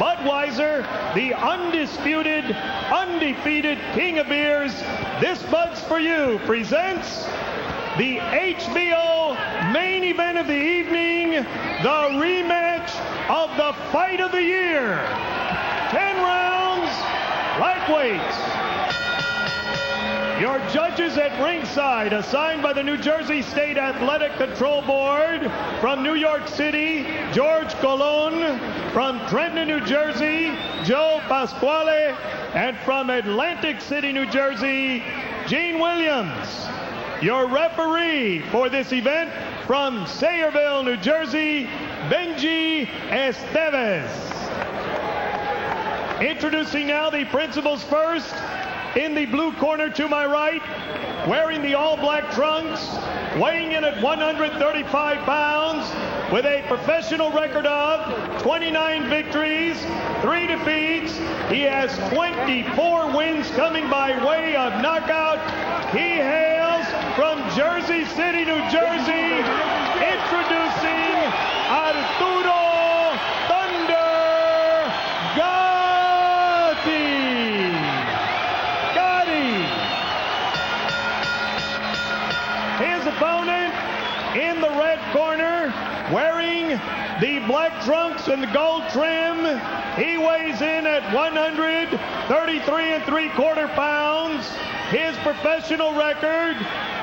Budweiser, the undisputed, undefeated king of beers, This Bud's For You presents the HBO main event of the evening, the rematch of the fight of the year. 10 rounds, lightweights. Your judges at ringside, assigned by the New Jersey State Athletic Control Board. From New York City, George Colon. From Trenton, New Jersey, Joe Pasquale. And from Atlantic City, New Jersey, Gene Williams. Your referee for this event, from Sayreville, New Jersey, Benji Esteves. Introducing now the principals first. In the blue corner to my right, wearing the all-black trunks, weighing in at 135 pounds, with a professional record of 29 victories, 3 defeats. He has 24 wins coming by way of knockout. He hails from Jersey City, New Jersey, introducing Arturo Thunder Gatti. His opponent in the red corner, wearing the black trunks and the gold trim. He weighs in at 133 3/4 pounds. His professional record,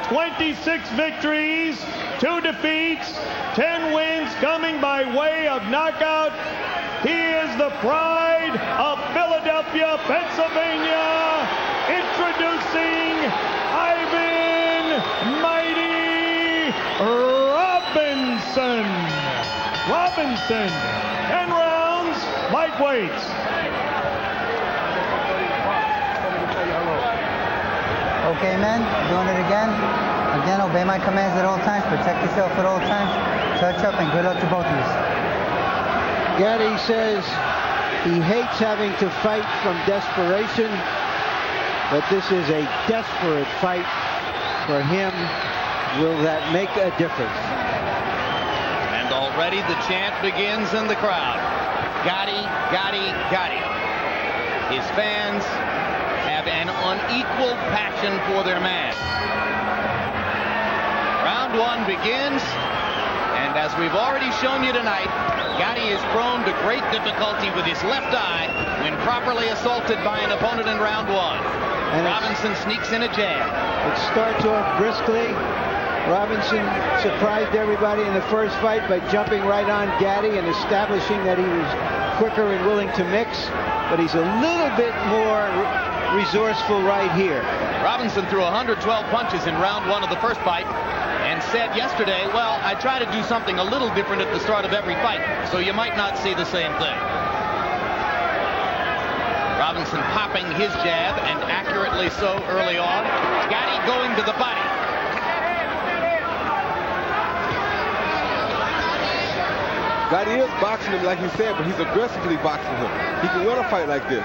26 victories, 2 defeats, 10 wins coming by way of knockout. He is the pride of Philadelphia, Pennsylvania, introducing Ivan Mighty Robinson. 10 rounds, lightweights. Okay, men, doing it again. Again, obey my commands at all times. Protect yourself at all times. Touch up and good luck to both of you. Gatti says he hates having to fight from desperation, but this is a desperate fight for him. Will that make a difference? And already the chant begins in the crowd. Gatti, Gatti, Gatti. His fans have an unequaled passion for their man. Round 1 begins, and as we've already shown you tonight, Gatti is prone to great difficulty with his left eye when properly assaulted by an opponent in round 1. And Robinson sneaks in a jab. It starts off briskly. Robinson surprised everybody in the first fight by jumping right on Gatti and establishing that he was quicker and willing to mix, but he's a little bit more resourceful right here. Robinson threw 112 punches in round 1 of the first fight and said yesterday, well, I try to do something a little different at the start of every fight, so you might not see the same thing. Robinson popping his jab, and accurately so early on. Gatti going to the body. Gatti is boxing him like he said, but he's aggressively boxing him. He can win a fight like this.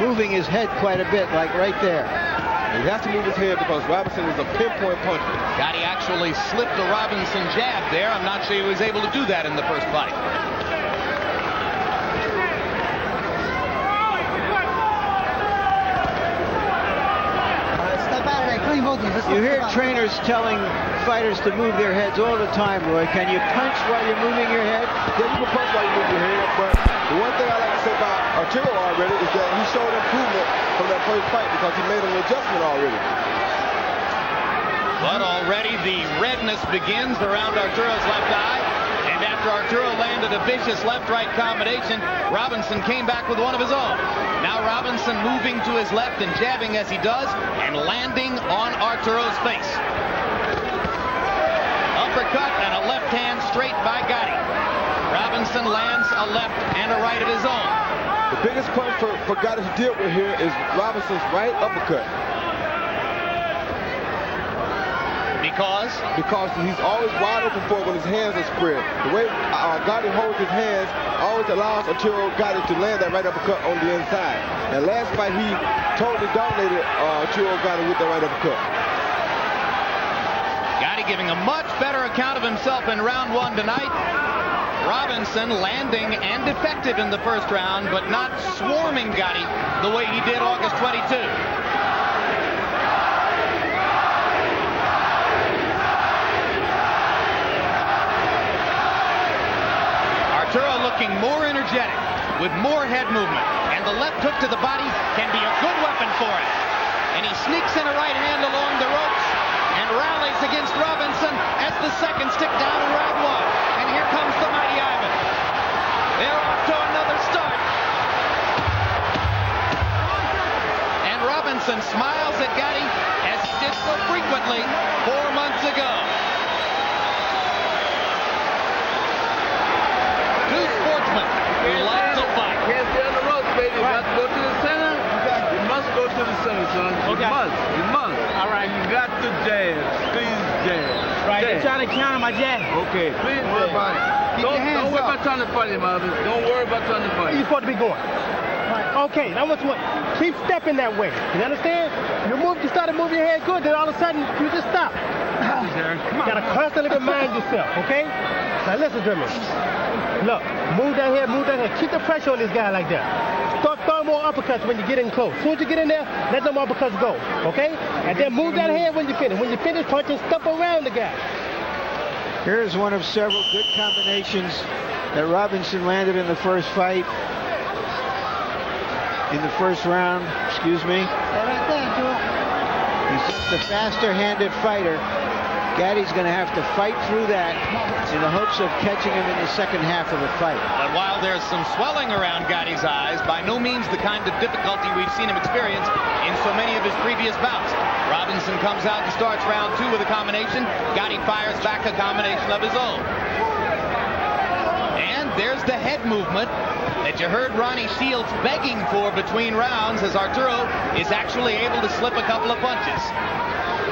Moving his head quite a bit, like right there. And he has to move his head because Robinson is a pinpoint puncher. Gatti actually slipped the Robinson jab there. I'm not sure he was able to do that in the first fight. You hear trainers telling fighters to move their heads all the time, Roy. Can you punch while you're moving your head? Yeah, you can punch while you move your head, but the one thing I like to say about Arturo already is that he showed improvement from that first fight because he made an adjustment already. But already the redness begins around Arturo's left eye. And after Arturo landed a vicious left-right combination, Robinson came back with one of his own. Now Robinson moving to his left and jabbing as he does, and landing on Arturo's face. Uppercut and a left hand straight by Gatti. Robinson lands a left and a right of his own. The biggest punch for Gatti to deal with here is Robinson's right uppercut. Because he's always wide open for it when his hands are spread. The way Gatti holds his hands always allows Arturo Gatti to land that right uppercut on the inside. And last fight, he totally dominated Arturo Gatti with that right uppercut. Gatti giving a much better account of himself in round 1 tonight. Robinson landing and effective in the first round, but not swarming Gatti the way he did August 22. Arturo looking more energetic with more head movement, and the left hook to the body can be a good weapon for him. And he sneaks in a right hand along the ropes and rallies against Robinson as the seconds tick down in round one. And here comes the mighty Ivan. They're off to another start. And Robinson smiles at Gatti as he did so frequently 4 months ago. Two sportsmen who like to fight. Can't stay on the ropes, baby. You must go to the center. You must go to the center, son. Okay. You must. All right. You got to jab. Please jab. Right, Jab. they're trying to counter my jab. Okay. Please don't worry about it. Don't worry about trying to fight him, Marvin. Don't worry about trying to fight him. You're supposed to be going. Right. Okay, now what's what? Keep stepping that way. You understand? You started moving your head good, then all of a sudden you just stop. You gotta constantly remind yourself, okay? Now listen to me. Look, move that head, move that head. Keep the pressure on this guy like that. Start throwing more uppercuts when you get in close. As soon as you get in there, let them uppercuts go, okay? And then move that head when you finish. When you finish, punching stuff around the guy. Here's one of several good combinations that Robinson landed in the first fight. In the first round, excuse me. He's just a faster-handed fighter. Gatti's going to have to fight through that in the hopes of catching him in the second half of the fight. But while there's some swelling around Gatti's eyes, by no means the kind of difficulty we've seen him experience in so many of his previous bouts. Robinson comes out and starts round two with a combination. Gatti fires back a combination of his own. And there's the head movement that you heard Ronnie Shields begging for between rounds, as Arturo is actually able to slip a couple of punches.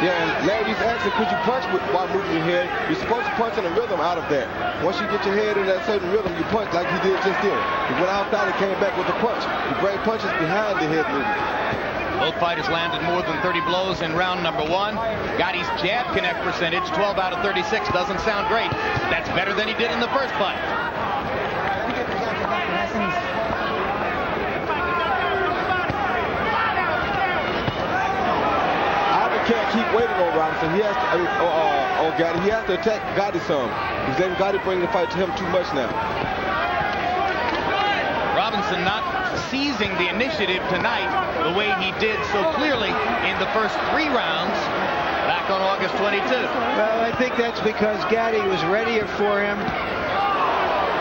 Yeah, and Larry's asking, could you punch while moving your head? You're supposed to punch in a rhythm out of that. Once you get your head in that certain rhythm, you punch like he did just then. He went outside and came back with a punch. You bring punches behind the head movement. Both fighters landed more than 30 blows in round number one. Gatti's jab connect percentage, 12 out of 36, doesn't sound great. That's better than he did in the first fight. Can't keep waiting on Robinson. He has to, on Gatti. He has to attack Gatti some. He's letting Gatti bring the fight to him too much now. Robinson not seizing the initiative tonight the way he did so clearly in the first 3 rounds back on August 22. Well, I think that's because Gatti was readier for him.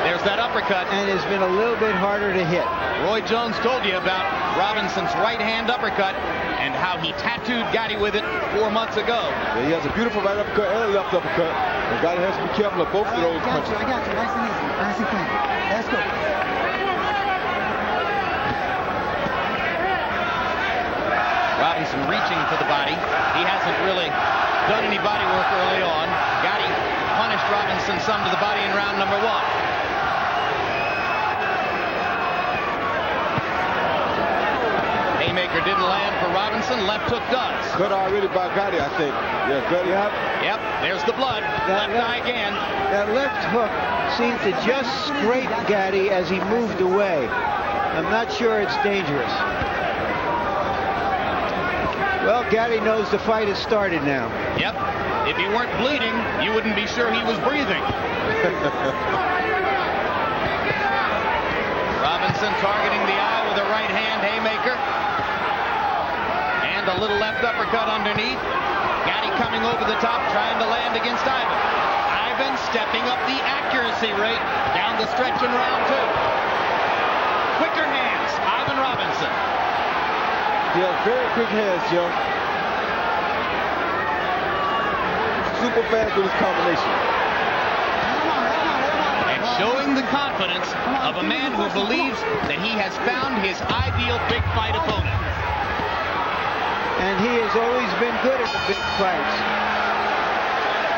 There's that uppercut. And has been a little bit harder to hit. Roy Jones told you about Robinson's right hand uppercut and how he tattooed Gatti with it 4 months ago. Yeah, he has a beautiful right uppercut and a left uppercut. And Gatti has to be careful of both of those punches. I got you. Nice and easy. Nice and clean. Let's go. Robinson reaching for the body. He hasn't really done any body work early on. Gatti punished Robinson some to the body in round number one. Haymaker didn't land for Robinson. Left hook does. Cut already by Gatti, I think. Yeah, Gatti. Yep, there's the blood. Left eye again. That left hook seemed to just scrape Gatti as he moved away. I'm not sure it's dangerous. Well, Gatti knows the fight has started now. Yep. If he weren't bleeding, you wouldn't be sure he was breathing. Robinson targeting the eye with a right hand haymaker. And a little left uppercut underneath. Gatti coming over the top, trying to land against Ivan. Ivan stepping up the accuracy rate down the stretch in round two. Quicker hands, Ivan Robinson. Yeah, very quick hands, Joe. Super fast with his combination. And showing the confidence of a man who believes that he has found his ideal big fight opponent. And he has always been good at the big fights.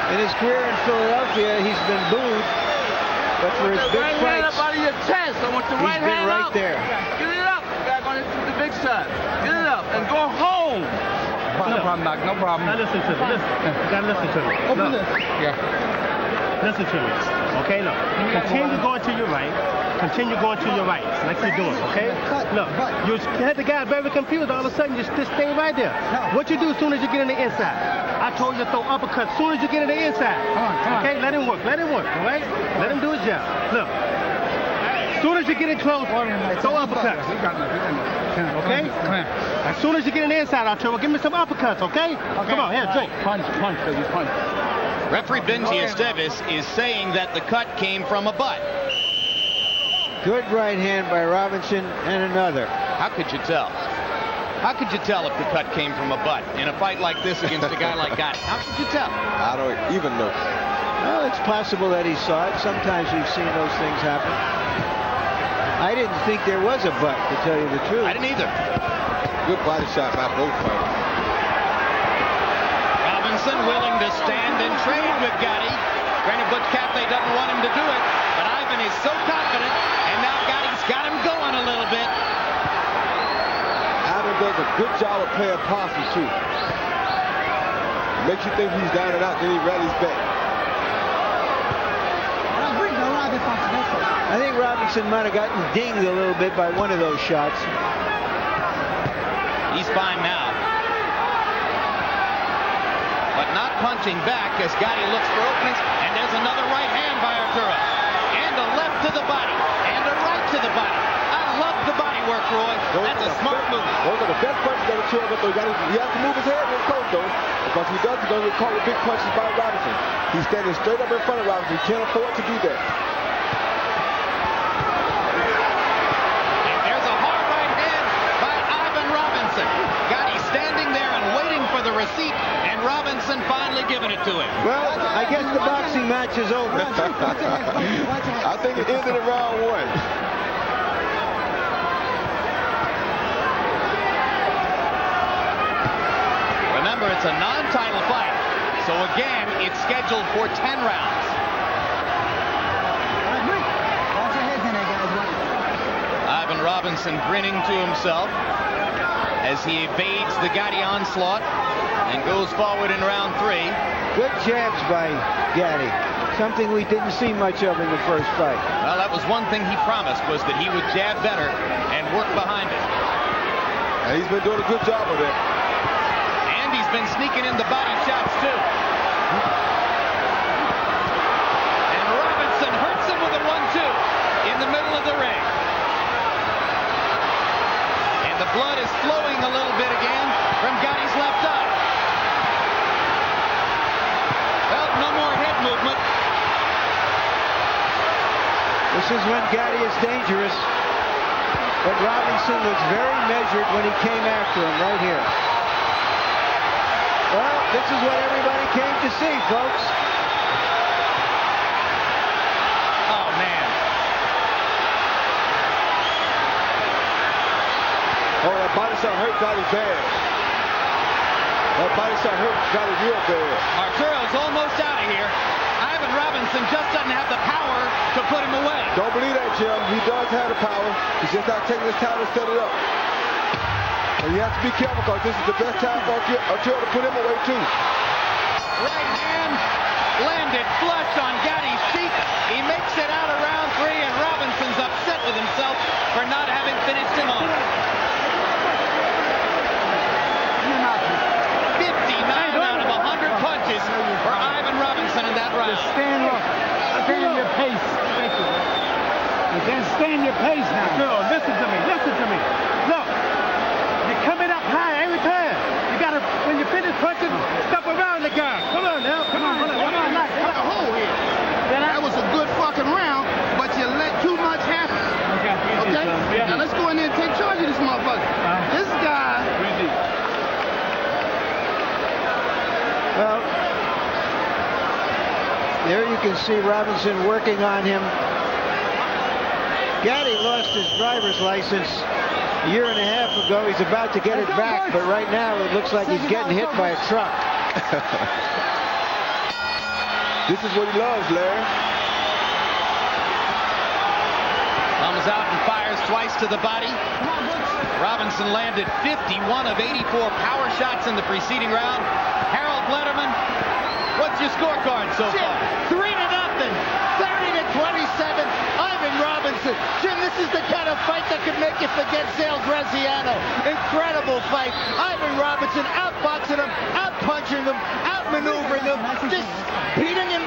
In his career in Philadelphia, he's been booed, but for his big right fights, hand up out of your chest. I want the right he's been hand right up. there. Get it up. Back on the big side. Get it up and go home. No problem, Doc. No problem. Now listen to me. Listen. You gotta listen to me. Open this. Yeah. Listen to me. Okay, look. Continue going to your right. Continue going to your right, like you're doing, okay? Look, you had the guy very confused. All of a sudden, you just stay right there. What you do as soon as you get in the inside? I told you to throw uppercuts as soon as you get in the inside. Okay, let him work, all right? Let him do his job. Look, as soon as you get in close, throw uppercuts. Okay? As soon as you get in the inside, Arturo, give me some uppercuts, okay? Come on, here, drink. Punch, baby, punch. Referee Benji Esteves is saying that the cut came from a butt. Good right hand by Robinson and another. How could you tell? How could you tell if the cut came from a butt in a fight like this against a guy like Gatti? How could you tell? I don't even know. Well, it's possible that he saw it. Sometimes we've seen those things happen. I didn't think there was a butt, to tell you the truth. I didn't either. Good body shot by both fighters. Robinson willing to stand and trade with Gatti. Granted, Butch Cafe doesn't want him to do it, but Ivan is so confident, and now Gatti's got him going a little bit. Ivan does a good job of playing possum, too. Makes you think he's down and out, then he rallies back. I think Robinson might have gotten dinged a little bit by one of those shots. He's fine now. But not punching back as Gatti looks for openings, and there's another right hand by Arturo. And a left to the body, and a right to the body. I love the body work, Roy. That's a smart move. Those are the best punches that Arturo got, though. He has to move his head when close, though, because he does, he's going to get caught with big punches by Robinson. He's standing straight up in front of Robinson. He can't afford to do that. And there's a hard right hand by Ivan Robinson. Gatti standing there and waiting for the receipt, and Robinson finally giving it to him. Well, I guess the boxing match is over. I think it ended in round one. Remember, it's a non-title fight, so again, it's scheduled for 10 rounds. Ivan Robinson grinning to himself as he evades the Gatti onslaught and goes forward in round 3. Good jabs by Gatti. Something we didn't see much of in the first fight. Well, that was one thing he promised, was that he would jab better and work behind it. And he's been doing a good job of that. And he's been sneaking in the body shots, too. And Robinson hurts him with a 1-2 in the middle of the ring. And the blood is flowing a little bit again from Gatti's left eye. Well, no more head movement. This is when Gatti is dangerous. But Robinson was very measured when he came after him right here. Well, this is what everybody came to see, folks. Oh, man. Oh, that body shot hurt Gatti bad. That body shot hurt Gatti real bad. Arturo's almost out of here. Ivan Robinson just doesn't have the power to put him away. Don't believe that, Jim. He does have the power. He's just not taking his time to set it up. And you have to be careful, because this is the best time for Arturo to put him away, too. Right hand landed flush on Gatti's cheek. He makes it out of round 3, and Robinson's upset with himself for not having finished him off. 59 out of 100 punches for Ivan Robinson in that round. Stand your pace. Thank you. You can't stand your pace now. Arturo, listen to me. Look, you're coming up high every time. You gotta, when you finish punching, step around the guy. Come on now. Come on. Got a hole here. That was a good fucking round, but you let too much happen. Okay? Now let's go in there and take charge of this motherfucker. This guy. Well, there you can see Robinson working on him. Gatti lost his driver's license a year and a half ago. He's about to get it back, but right now it looks like he's getting hit by a truck. This is what he loves, Larry. Comes out and fires twice to the body. Robinson landed 51 of 84 power shots in the preceding round. Harold Letterman, what's your scorecard so far? 3-0. 30 Jim, this is the kind of fight that could make you forget Sal Graziano. Incredible fight. Ivan Robinson outboxing him, outpunching him, outmaneuvering him, just beating him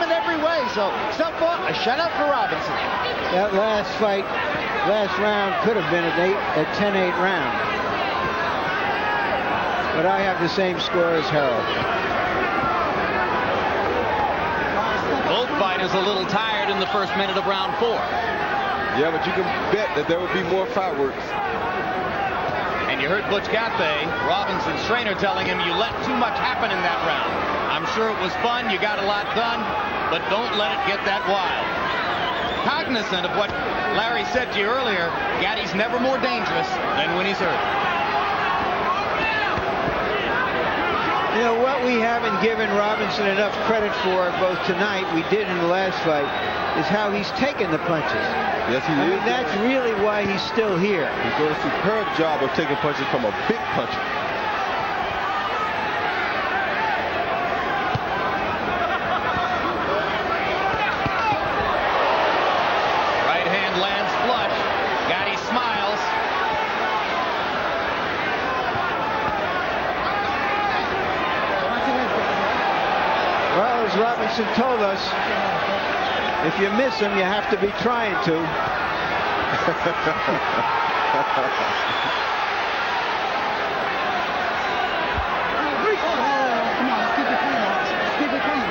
in every way. So far, a shutout for Robinson. That last fight, last round could have been a 10-8 round. But I have the same score as Harold. Both fighters a little tired in the first minute of round 4. Yeah, but you can bet that there will be more fireworks. And you heard Butch Gatti, Robinson's trainer, telling him you let too much happen in that round. I'm sure it was fun, you got a lot done, but don't let it get that wild. Cognizant of what Larry said to you earlier, Gatti's never more dangerous than when he's hurt. You know, what we haven't given Robinson enough credit for, both tonight, we did in the last fight, is how he's taken the punches. Yes, he is. I mean, that's really why he's still here. He's doing a superb job of taking punches from a big puncher. Right hand lands flush. Gatti smiles. Well, as Robinson told us, if you miss him, you have to be trying to. Come on, let's keep it clean. Let's keep it clean.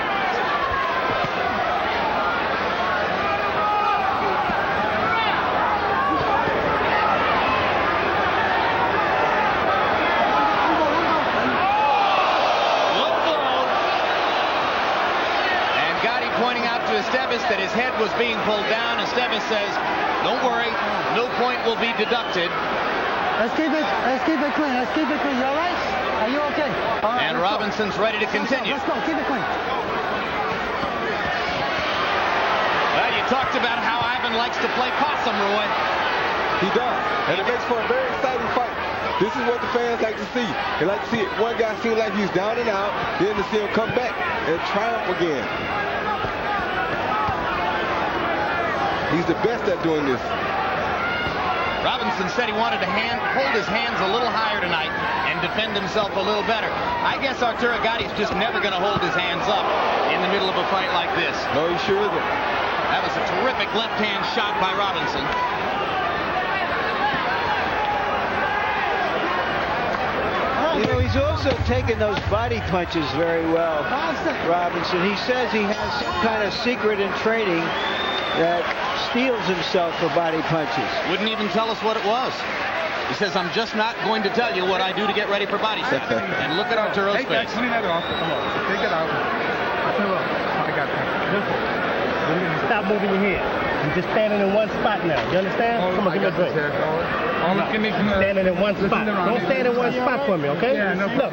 Pointing out to Esteves that his head was being pulled down. Esteves says, don't worry, no point will be deducted. Let's keep it clean. Let's keep it clean. You all right? Are you okay? All right, And Robinson's ready to continue. Let's go. Keep it clean. Well, you talked about how Ivan likes to play possum, Roy. He does. And it makes for a very exciting fight. This is what the fans like to see. They like to see it. One guy seems like he's down and out, then to see him come back and triumph again. He's the best at doing this. Robinson said he wanted to hold his hands a little higher tonight and defend himself a little better. I guess Arturo Gatti's just never going to hold his hands up in the middle of a fight like this. No, he sure isn't. That was a terrific left-hand shot by Robinson. You know, he's also taken those body punches very well, Robinson. He says he has some kind of secret in training that steels himself for body punches. Wouldn't even tell us what it was. He says, I'm just not going to tell you what I do to get ready for body shots. And look at Arturo's face. Clean that off. Come on. Take it out. I got that. Listen. Stop moving your head. You're just standing in one spot now. You understand? Come on, give me a break. Standing in one spot. Don't stand in one spot for me, okay? Yeah, no, look,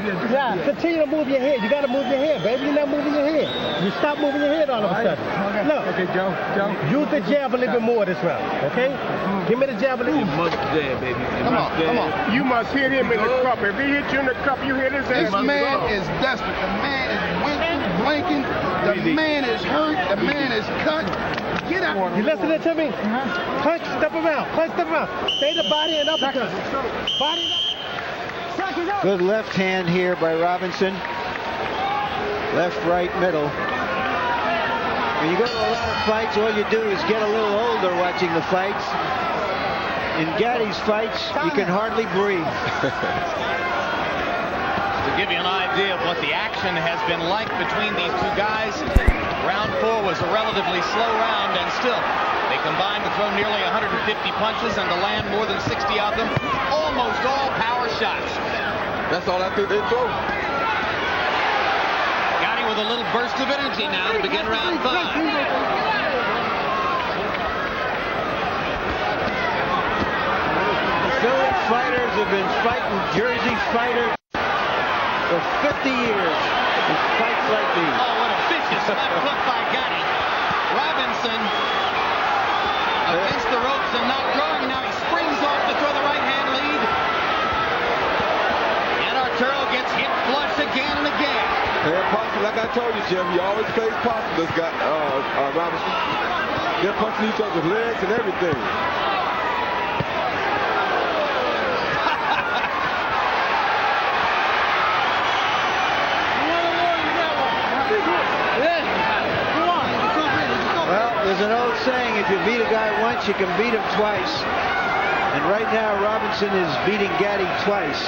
continue to move your head. You got to move your head, baby. You're not moving your head. You stop moving your head all of a sudden. Look. Okay, Joe. Use the jab a little bit more this round, okay? Give me the jab a little bit. Must jab, baby. Come on. You must hit him in the cup. If he hit you in the cup, you hit his ass. This man is desperate. The man is winking, blinking. The man is hurt. The man is cut. Get out. You listening to me? Punch, step around. Stay the body and uppercut. Body and uppercut. Good left hand here by Robinson. Left, right, middle. When you go to a lot of fights, all you do is get a little older watching the fights. In Gatti's fights, you can hardly breathe. To give you an idea of what the action has been like between these two guys, round 4 was a relatively slow round, and still they combined to throw nearly 150 punches and to land more than 60 of them, almost all power shots. That's all I think they throw. Gatti with a little burst of energy now to begin round 5. Philly fighters have been fighting Jersey fighters for 50 years in fights like these. Oh, what a vicious left hook by Gatti. Robinson against the ropes and not throwing. Now he springs off to throw the right-hand lead. And Arturo gets hit flush again and again. Yeah, possum, like I told you, Jim, he always plays possum, this guy, Robinson. They're punching each other's legs and everything. Well, there's an old saying, if you beat a guy once, you can beat him twice. And right now, Robinson is beating Gatti twice.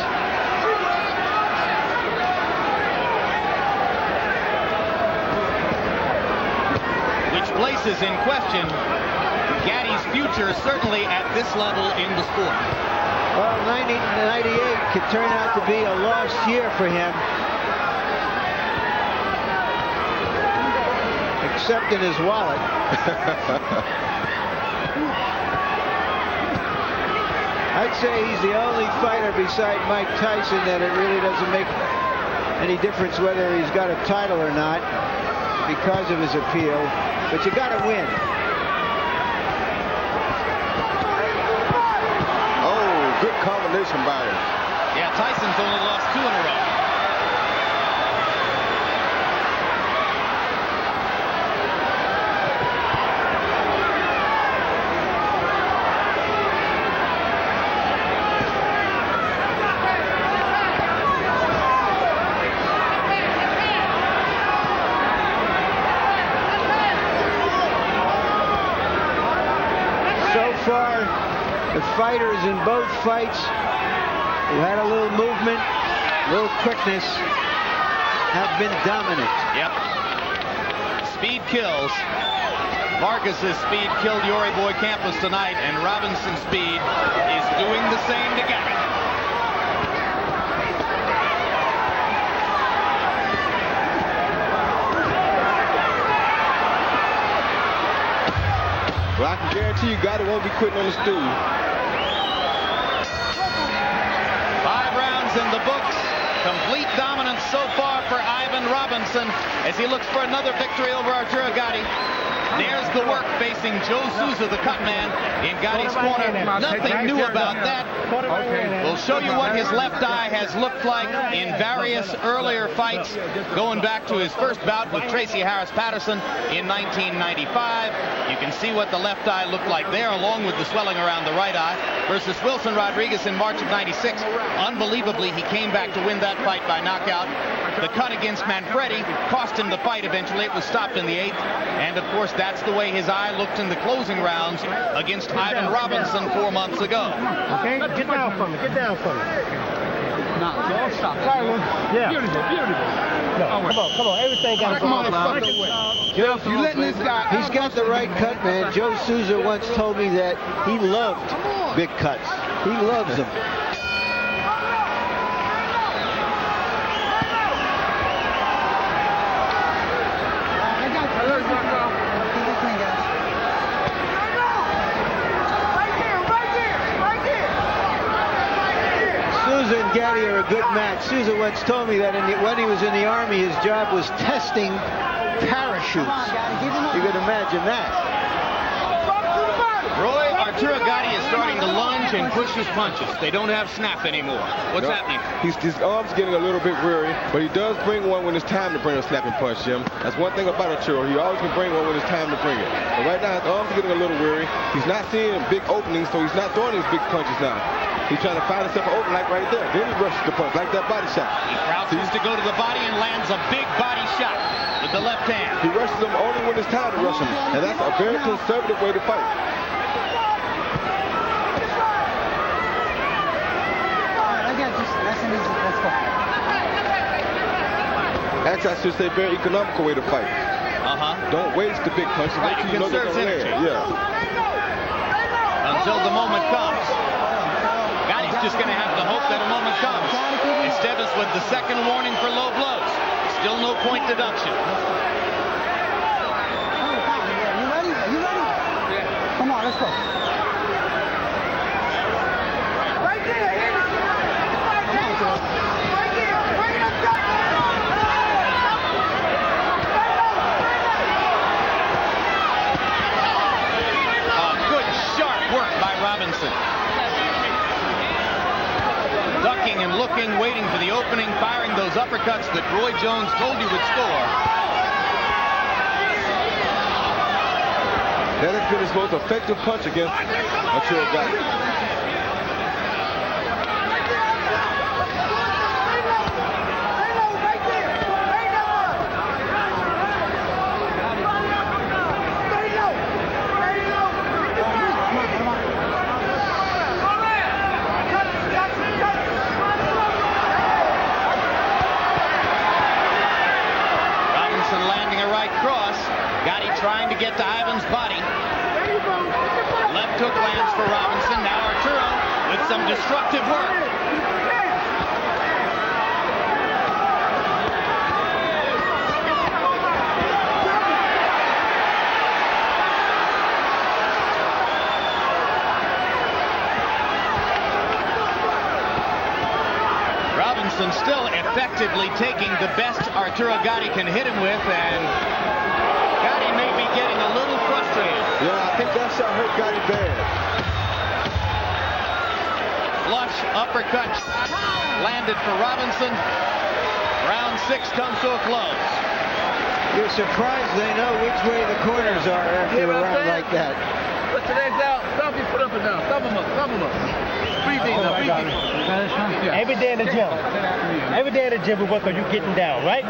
Which places in question Gatti's future, certainly at this level in the sport. Well, 1998 could turn out to be a lost year for him. Except in his wallet. I'd say he's the only fighter beside Mike Tyson that it really doesn't make any difference whether he's got a title or not because of his appeal. But you got to win. Oh, good combination by him. Yeah, Tyson's only lost 2 in a row. The fighters in both fights who had a little movement, a little quickness, have been dominant. Yep. Speed kills. Vargas's speed killed Yori Boy Campos tonight, and Robinson's speed is doing the same to Gatti. Well, I can guarantee you Gatti won't be quitting on the stool. 5 rounds in the books. Complete dominance so far for Ivan Robinson as he looks for another victory over Arturo Gatti. There's the work facing Joe Souza, the cut man, in Gatti's corner. Nothing new about that. We'll show you what his left eye has looked like in various earlier fights, going back to his first bout with Tracy Harris Patterson in 1995. You can see what the left eye looked like there, along with the swelling around the right eye, versus Wilson Rodriguez in March of '96. Unbelievably, he came back to win that fight by knockout. The cut against Manfredi cost him the fight eventually. It was stopped in the 8th. And, of course, that's the way his eye looked in the closing rounds against Ivan Robinson 4 months ago. Okay, get down from me. Get down from me. No, don't stop. Yeah. Beautiful. No, come on. Everything got to go on. You letting this guy. He's got the right cut, man. Joe Souza once told me that he loved big cuts. He loves them. Souza and Gatti are a good match. Souza once told me that when he was in the Army, his job was testing parachutes. You can imagine that. Roy, Arturo Gatti is starting to lunge and push his punches. They don't have snap anymore. What's happening? His arm's getting a little bit weary, but he does bring one when it's time to bring a snapping punch, Jim. That's one thing about Arturo. He always can bring one when it's time to bring it. But right now, his arm's getting a little weary. He's not seeing big openings, so he's not throwing his big punches now. He's trying to find himself an opening like right there. Then he rushes the punch, like that body shot. He crouches to go to the body and lands a big body shot with the left hand. He rushes him only when it's time to rush him, and that's a very conservative way to fight. Actually, I should say very economical way to fight. Don't waste the big punches. Right, it conserves energy. Yeah. Until the moment comes. Gatti's just going to have to hope that a moment comes. Esteves with the second warning for low blows. Still no point deduction. You ready? Yeah. Come on, let's go. Right there. Robinson. Ducking and looking, waiting for the opening, firing those uppercuts that Roy Jones told you would score. That has been his most effective punch against Arturo Gatti. Trying to get to Ivan's body. Left hook lands for Robinson. Now Arturo with some destructive work. Robinson still effectively taking the best Arturo Gatti can hit him with, and Gatti may be getting a little frustrated. Yeah, I think that shot hurt Gatti bad. Flush uppercut landed for Robinson. Round 6 comes to a close. You're surprised they know which way the corners are after a round like that. Put your legs out. Stop your foot up and down. Stop them up. Stop them up. Breathe deep now. Breathe deep. Every day in the gym. Every day in the gym we work on you getting down, right?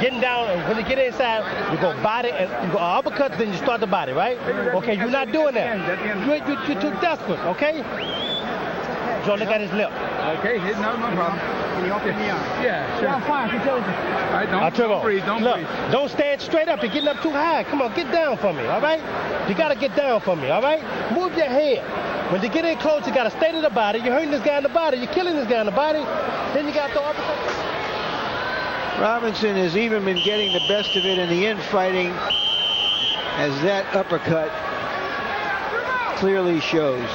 Getting down, and when you get inside, you go body and you go uppercuts, then you start the body, right? Okay, you're not doing that. You're too desperate, okay? Joe, look at his lip. Okay, no problem. Can you open me up? Yeah, sure. Yeah, I'm fine. All right, don't breathe. Don't breathe. Don't stand straight up. You're getting up too high. Come on, get down for me, all right? You got to get down for me, all right? Move your head. When you get in close, you got to stay to the body. You're hurting this guy in the body. You're killing this guy in the body. Then you got the uppercut. Robinson has even been getting the best of it in the infighting, as that uppercut clearly shows.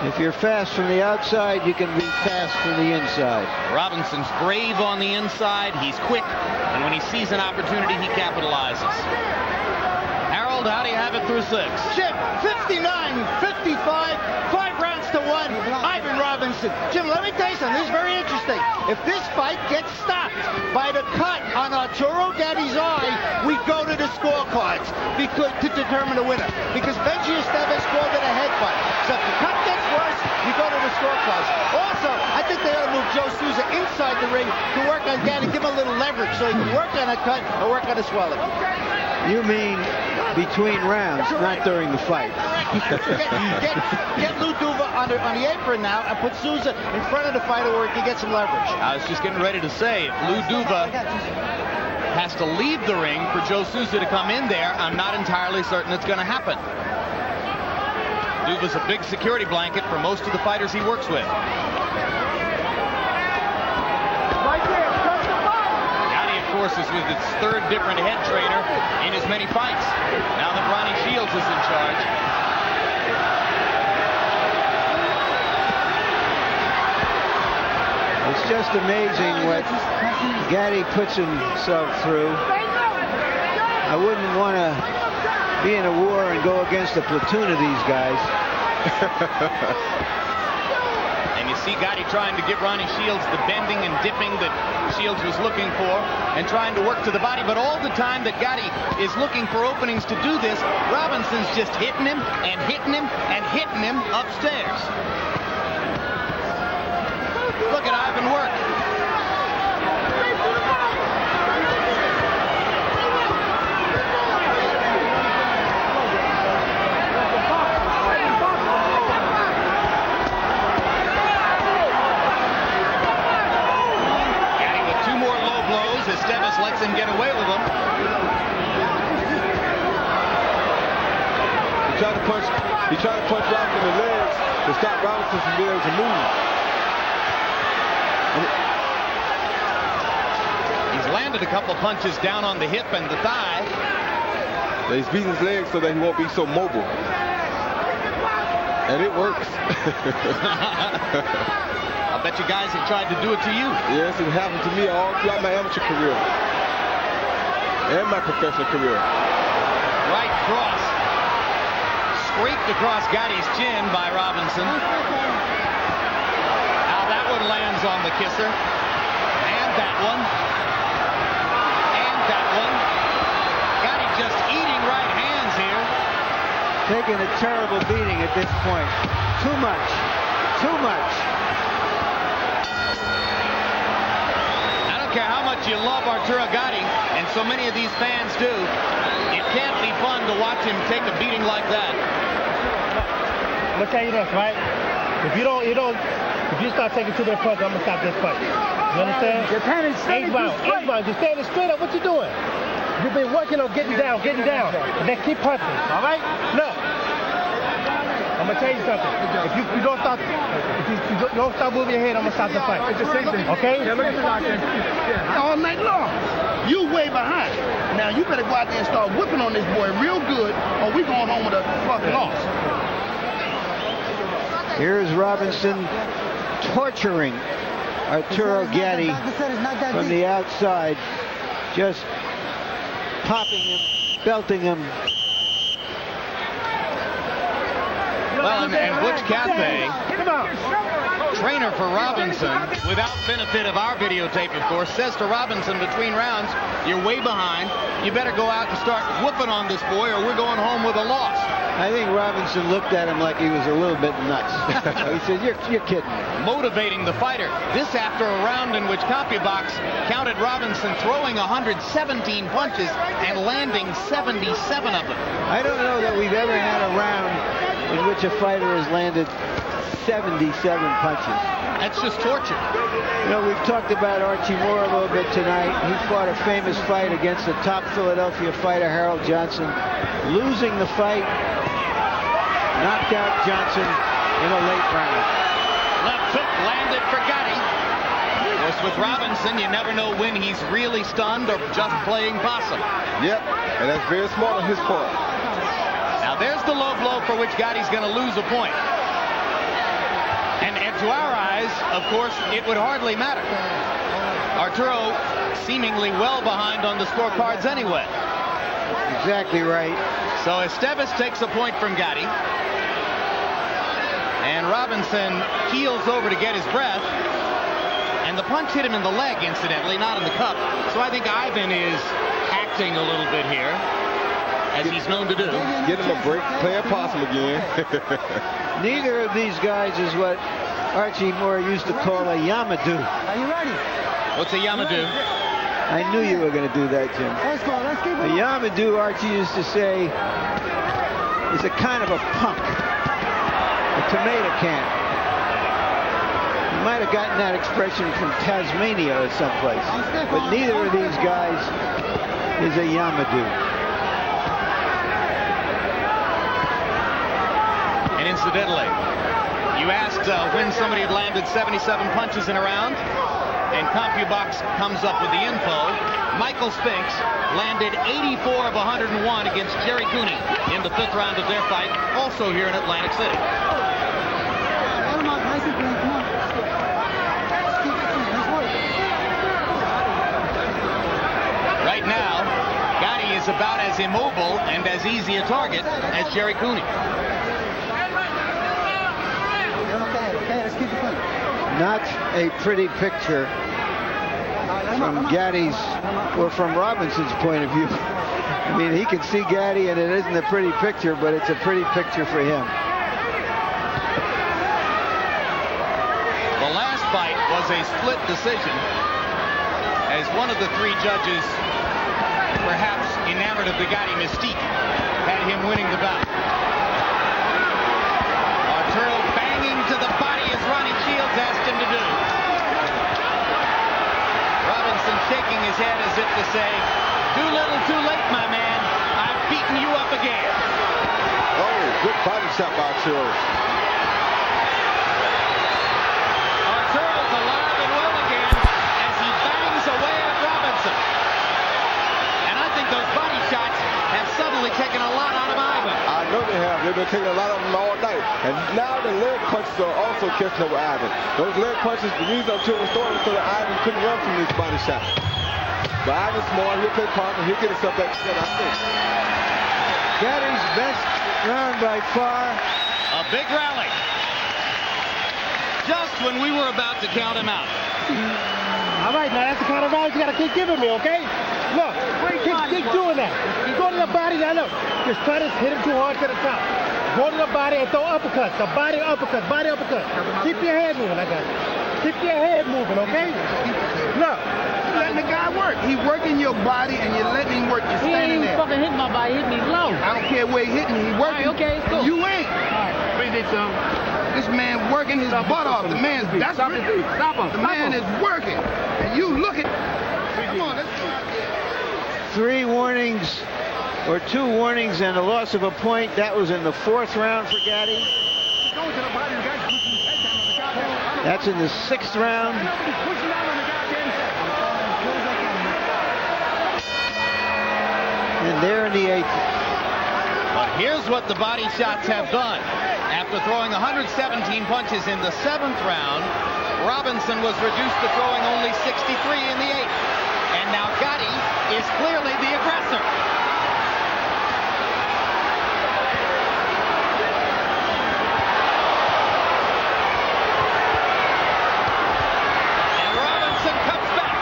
If you're fast from the outside, you can be fast from the inside. Robinson's brave on the inside. He's quick, and when he sees an opportunity, he capitalizes. Harold, how do you have it through 6? Jim, 59-55, 5 rounds to 1. Ivan Robinson. Jim, let me tell you something. This is very interesting. If this fight gets stopped by the cut on Arturo Gatti's eye, we go to the scorecards to determine the winner. Because Benji Esteves called it a headbutt. So if the cut gets worse, we go to the scorecards. Also, I think they ought to move Joe Souza inside the ring to work on Gatti, give him a little leverage so he can work on a cut or work on a swelling. You mean between rounds, not during the fight. Get Lou Duva on the apron now and put Souza in front of the fighter where he can get some leverage. I was just getting ready to say, if Lou Duva has to leave the ring for Joe Souza to come in there, I'm not entirely certain it's going to happen. Duva's a big security blanket for most of the fighters he works with. Is with its 3rd different head trainer in as many fights. Now that Ronnie Shields is in charge. It's just amazing what Gatti puts himself through. I wouldn't want to be in a war and go against a platoon of these guys. And you see Gatti trying to give Ronnie Shields the bending and dipping that Shields was looking for, and trying to work to the body. But all the time that Gatti is looking for openings to do this, Robinson's just hitting him and hitting him and hitting him upstairs. Look at Ivan work. Esteves lets him get away with them. He tried to punch Robinson in the legs to stop Robinson from being able to move. He's landed a couple punches down on the hip and the thigh. He's beating his legs so that he won't be so mobile. And it works. I bet you guys have tried to do it to you. Yes, it happened to me all throughout my amateur career and my professional career. Right cross. Scraped across Gatti's chin by Robinson. Now that one lands on the kisser. And that one. And that one. Gatti just eating right hands here. taking a terrible beating at this point. Too much. Too much. I don't care how much you love Arturo Gatti, and so many of these fans do, it can't be fun to watch him take a beating like that. I'm gonna tell you this, right? If you start taking too many punches, I'm gonna stop this fight. You understand? Eight rounds. Just standing straight up. What you doing? You've been working on getting down, and then keep punching. All right? Look, I'm gonna tell you something. If you don't stop moving your head, I'm gonna stop the fight. It's the same thing. Okay? Yeah, look at the doctor. All night long. You way behind. Now you better go out there and start whipping on this boy real good, or we going home with a fucking loss. Here's Robinson torturing Arturo Gatti from the outside, just popping him, belting him. Well, and Butch Cafe, trainer for Robinson, without benefit of our videotape, of course, says to Robinson between rounds, you're way behind. You better go out and start whooping on this boy or we're going home with a loss. I think Robinson looked at him like he was a little bit nuts. He said, you're kidding me. Motivating the fighter. This after a round in which CompuBox counted Robinson throwing 117 punches and landing 77 of them. I don't know that we've ever had a round in which a fighter has landed 77 punches. That's just torture. You know, we've talked about Archie Moore a little bit tonight. He fought a famous fight against the top Philadelphia fighter, Harold Johnson, losing the fight, knocked out Johnson in a late round. Left hook landed for Gatti. Of course, with Robinson, you never know when he's really stunned or just playing possum. Yep, and that's very smart on his part. Now there's the low blow for which Gatti's going to lose a point. And to our eyes, of course, it would hardly matter. Arturo seemingly well behind on the scorecards anyway. Exactly right. So Esteves takes a point from Gatti. And Robinson keels over to get his breath. And the punch hit him in the leg, incidentally, not in the cup. So I think Ivan is acting a little bit here, as he's known to do. Get him a break, play a possum again. Neither of these guys is what Archie Moore used to call a Yamadou. Are you ready? What's a Yamadou? I knew you were going to do that, Jim. Let's go. Let's keep it. A Yamadou, Archie used to say, is a kind of a punk, a tomato can. He might have gotten that expression from Tasmania or someplace, but neither of these guys is a Yamadou. And incidentally, you asked when somebody had landed 77 punches in a round, and CompuBox comes up with the info. Michael Spinks landed 84 of 101 against Jerry Cooney in the 5th round of their fight, also here in Atlantic City. Right now, Gatti is about as immobile and as easy a target as Jerry Cooney. Not a pretty picture from Gatti's or from Robinson's point of view. I mean, he can see Gatti and it isn't a pretty picture, but it's a pretty picture for him. The last fight was a split decision, as one of the 3 judges, perhaps enamored of the Gatti mystique, had him winning the bout. Arturo banging to the body as Ronnie Shields asked him to do. Robinson shaking his head as if to say, too little, too late, my man. I've beaten you up again. Oh, good body shot by Arturo. Arturo's alive and well again as he bangs away at Robinson. And I think those body shots have suddenly taken a lot out of Ivan. I know they have. They've been taking a lot of them all night. And now the leg punches are also catching up with Ivan. Those leg punches, the reason Arturo was throwing so that Ivan couldn't run from these body shots. But Ivan's smart. He'll play pocket. He'll get himself back together, I think. Gatti's best round by far. A big rally. Just when we were about to count him out. All right, now that's the kind of rounds you got to keep giving me, okay? Look, keep doing that. Keep going to the body. Now look, just try to hit him too hard to the top. Go to the body and throw uppercuts. The body uppercut, body uppercut. Keep your head moving, I got it. Keep your head moving, okay? Look. Letting the guy work. He working your body and you're letting him work. You're standing there. He ain't fucking hit my body. He hit me low. I don't care where he hit me. He working. All right, okay, cool. You ain't. All right. Appreciate some. This man working his butt off. The man, that's Stop him. Stop him. The man is working. And you look at. Come on, let's go out there. 3 warnings, or 2 warnings and a loss of a point. That was in the 4th round for Gatti. That's in the 6th round. And there in the 8th. But here's what the body shots have done. After throwing 117 punches in the 7th round, Robinson was reduced to throwing only 63 in the 8th. And now Gatti is clearly the aggressor. And Robinson comes back.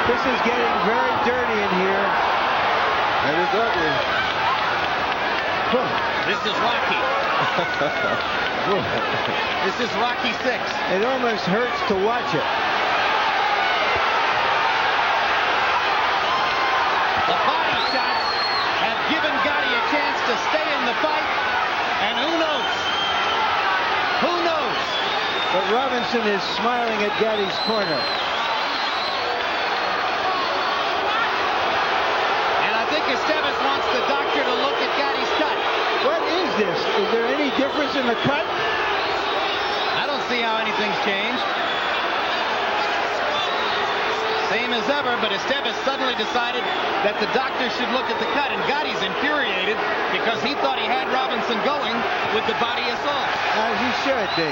This is getting very dirty in here. And it's ugly. This is Rocky. This is Rocky 6. It almost hurts to watch it. The body shots have given Gatti a chance to stay in the fight. And who knows? Who knows? But Robinson is smiling at Gatti's corner. Estevez wants the doctor to look at Gatti's cut. What is this? Is there any difference in the cut? I don't see how anything's changed. Same as ever, but Estevez suddenly decided that the doctor should look at the cut, and Gatti's infuriated because he thought he had Robinson going with the body assault. As he should be.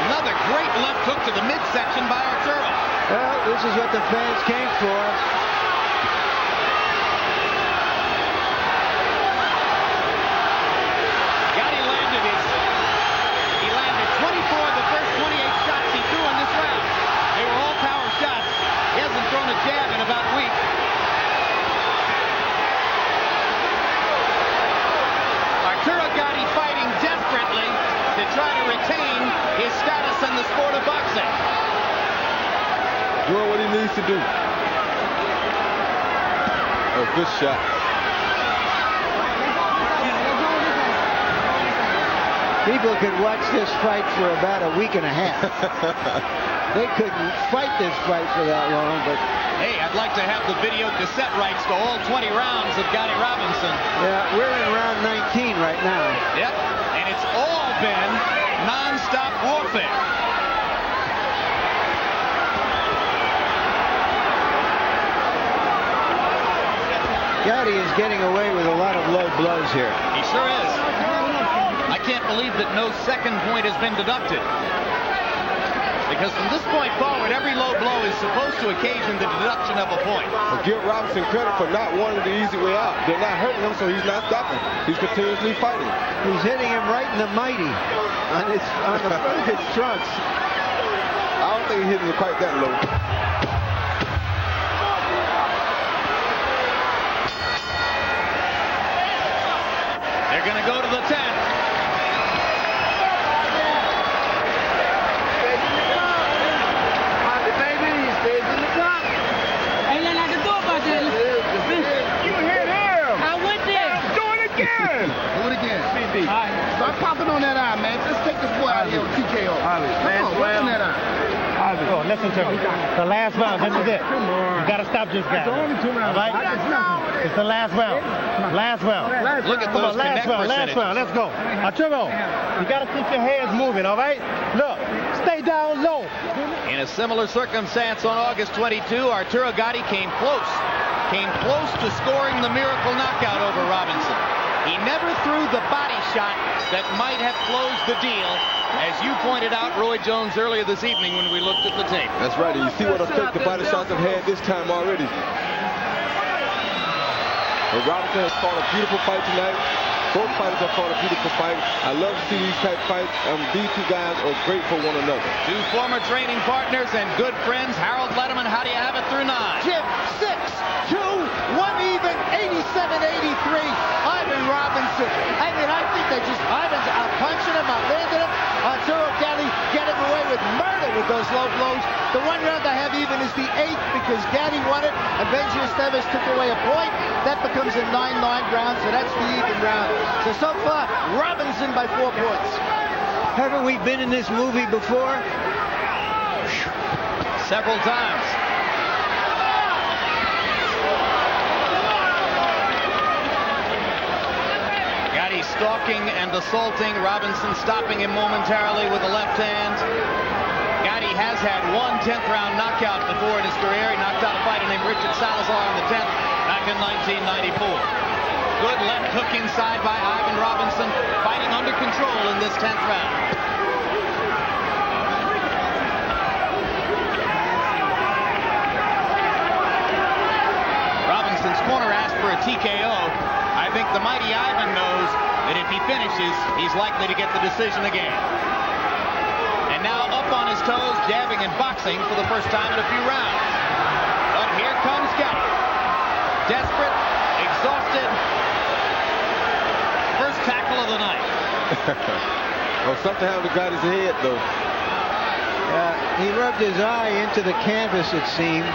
Another great left hook to the midsection by Arturo. Well, this is what the fans came for. Gatti landed 24 of the first 28 shots he threw in this round. They were all power shots. He hasn't thrown a jab in about a week. Arturo Gatti fighting desperately to try to retain his status in the sport of boxing. Doing what he needs to do. Oh, good shot. People could watch this fight for about a week and a half. They couldn't fight this fight for that long, but... Hey, I'd like to have the video cassette rights to all 20 rounds of Gatti Robinson. Yeah, we're in round 19 right now. Yep, and it's all been non-stop warfare. Gatti is getting away with a lot of low blows here. He sure is. I can't believe that no second point has been deducted. Because from this point forward, every low blow is supposed to occasion the deduction of a point. But give Robinson credit for not wanting the easy way out. They're not hurting him, so he's not stopping. He's continuously fighting. He's hitting him right in the mighty on the front of his trunks. I don't think he hit him quite that low. They're going to go to the 10. Ain't nothing I can do about that. You hit him. I went there. Do it again. Do it again. CD. Start popping on that eye, man. Let's take this boy out of here with TKO. Come on, work on that eye. Oh, listen to me. The last round. This is it. You got to stop this guy. All right? It's the last round. Last round. Look at Come those on, last connect round. Last percentages. round. Let's go. Arturo, you got to keep your hands moving, all right? Look, stay down low. In a similar circumstance on August 22, Arturo Gatti came close came close to scoring the miracle knockout over Robinson. He never threw the body shot that might have closed the deal, as you pointed out, Roy Jones, earlier this evening when we looked at the tape. That's right. And you see what effect the body shots have had this time already. But Robinson has fought a beautiful fight tonight. Both fighters have fought a beautiful fight. I love to see these type fights. These two guys are great for one another. Two former training partners and good friends. Harold Letterman, how do you have it through 9? Jim, 6-2, 1 even, 87-83. Ivan Robinson. I mean, I think they just, Ivan's out punching him, out landing him. Arturo Gatti getting away with murder with those low blows. The one round I have even is the 8th because Gatti won it and Benji Esteves took away a point. That becomes a 9-9 round, so that's the even round. So far, Robinson by 4 points. Haven't we been in this movie before? Several times. Gatti stalking and assaulting. Robinson stopping him momentarily with the left hand. Gatti has had one 10th round knockout before in his career. He knocked out a fighter named Richard Salazar in the 10th back in 1994. Good left hook inside by Ivan Robinson, fighting under control in this 10th round. Robinson's corner asked for a TKO. I think the mighty Ivan knows that if he finishes, he's likely to get the decision again. And now up on his toes, jabbing and boxing for the first time in a few rounds. But here comes Gatti. Desperate, exhausted. First tackle of the night. Well, something happened to Gatti's head, though. He rubbed his eye into the canvas, it seemed.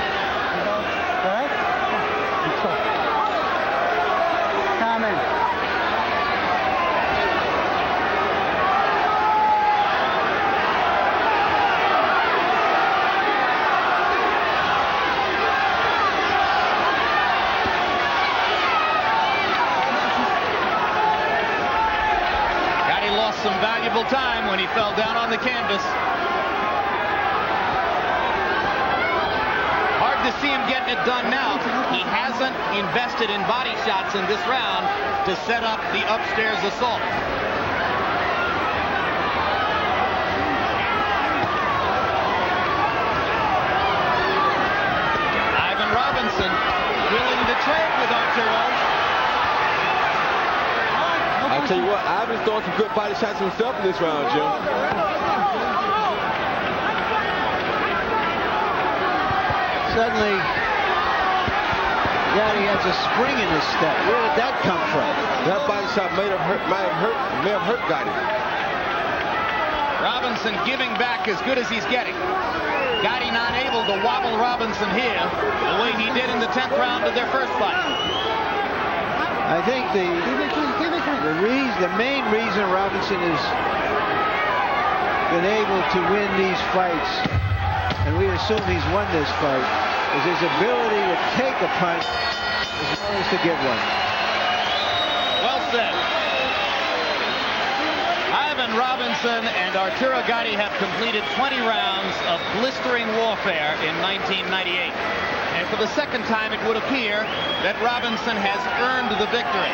Some valuable time when he fell down on the canvas. Hard to see him getting it done now. He hasn't invested in body shots in this round to set up the upstairs assault. Ivan Robinson willing to trade with Arturo. I'll tell you what, Ivan's throwing some good body shots himself in this round, Jim. Suddenly, Gatti has a spring in his step. Where did that come from? That body shot may have hurt Gatti. Robinson giving back as good as he's getting. Gatti not able to wobble Robinson here the way he did in the 10th round of their first fight. I think the main reason Robinson has been able to win these fights, and we assume he's won this fight, is his ability to take a punch as well as to give one. Well said. Ivan Robinson and Arturo Gatti have completed 20 rounds of blistering warfare in 1998. And for the second time, it would appear that Robinson has earned the victory.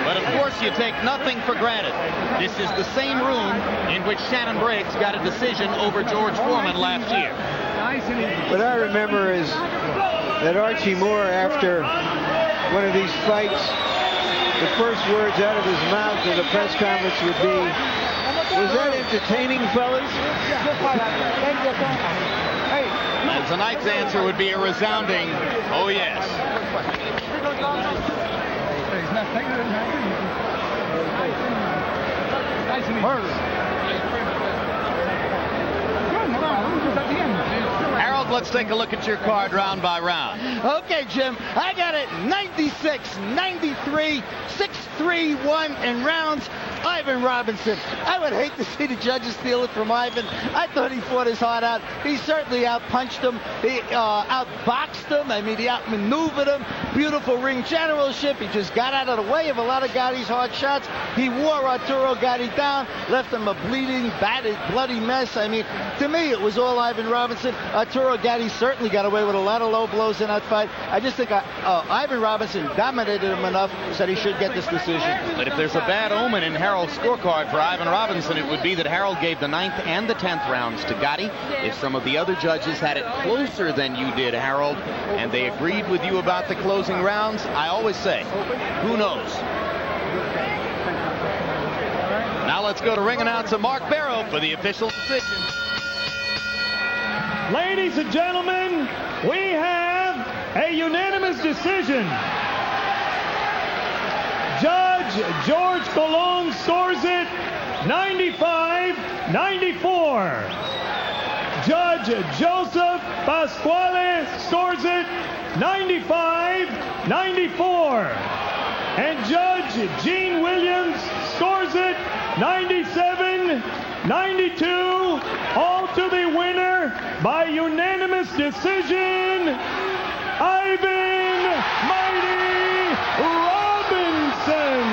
But of course, you take nothing for granted. This is the same room in which Shannon Briggs got a decision over George Foreman last year. What I remember is that Archie Moore, after one of these fights, the first words out of his mouth in the press conference would be, "Was that entertaining, fellas?" And tonight's answer would be a resounding, "Oh yes." Harold, let's take a look at your card round by round. Okay, Jim, I got it 96, 93, 6-3-1 in rounds. Ivan Robinson. I would hate to see the judges steal it from Ivan. I thought he fought his heart out. He certainly outpunched him. He outboxed him. I mean, he outmaneuvered him. Beautiful ring generalship. He just got out of the way of a lot of Gatti's hard shots. He wore Arturo Gatti down, left him a bleeding, battered, bloody mess. I mean, to me, it was all Ivan Robinson. Arturo Gatti certainly got away with a lot of low blows in that fight. I just think Ivan Robinson dominated him enough so that he should get this decision. But if there's a bad omen in Harold's scorecard for Ivan Robinson, it would be that Harold gave the 9th and the 10th rounds to Gatti. If some of the other judges had it closer than you did, Harold, and they agreed with you about the closing rounds, I always say, who knows? Now let's go to ring announcer Mark Barrow for the official decision. Ladies and gentlemen, we have a unanimous decision. Judge George Colon scores it 95-94. Judge Joseph Pasquale scores it 95-94. And Judge Gene Williams scores it 97-92. All to the winner by unanimous decision, Ivan Mighty Robinson.